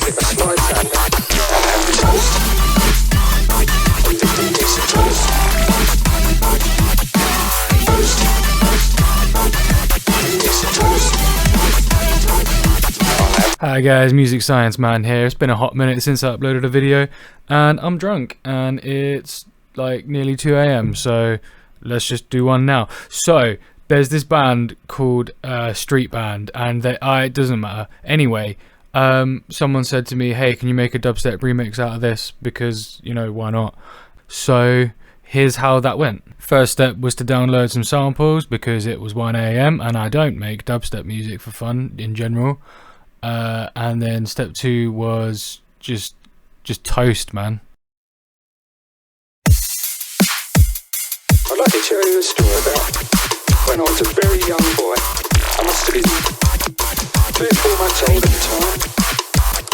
slip a slide down there, and have toast. A little piece of toast. Toast. Piece of toast. Hi guys, Music Science Man here. It's been a hot minute since I uploaded a video and I'm drunk and it's like nearly 2 AM, so let's just do one now. So there's this band called Streetband, and it doesn't matter. Anyway, someone said to me, hey, can you make a dubstep remix out of this? Because, you know, why not? So here's how that went. First step was to download some samples because it was 1 AM and I don't make dubstep music for fun in general. And then step 2 was just toast, man. I'd like to tell you a story about when I was a very young boy. I must have been 3 or 4 months old at the time,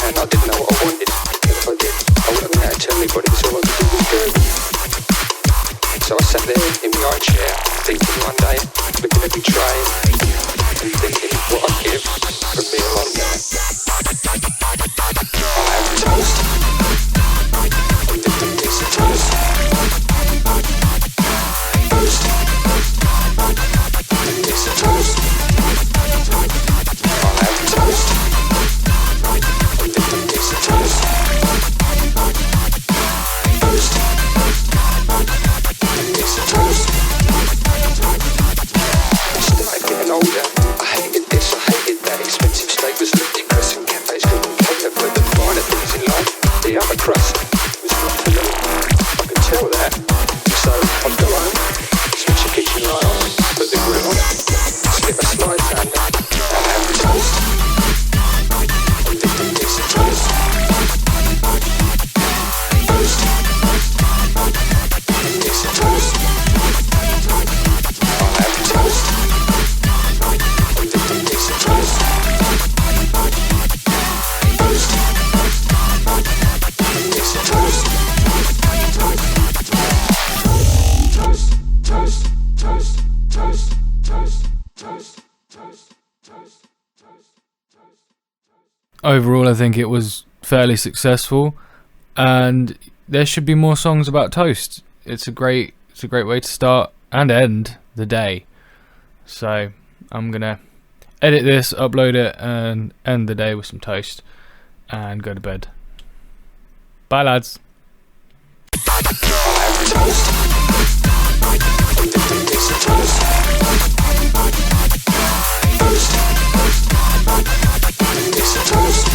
and I didn't know what I wanted. But if I did, I wouldn't know how to tell anybody, so all I could do was go. So I sat there in my chair, thinking one day, looking at my tray, and thinking what I'd give for a meal on there. I had toast, a little piece of toast. Toast, a piece of toast. I had toast, a little piece of toast. Toast, a piece of toast. I started getting older. I hated this, I hated that. Expensive steak was ludicrous, and cafes couldn't cater for the finer things in life. The upper crust was not for me. I could tell that. So I'd go home, switch the kitchen light on, put the grill on, slip a slide down there, and have toast. A little piece of toast. Toast. A piece of toast. I'll have toast. A little piece of toast. Toast. A piece of toast. Overall, I think it was fairly successful, and there should be more songs about toast. It's a great way to start and end the day. So I'm gonna edit this, upload it, and end the day with some toast and go to bed. Bye lads. Toast.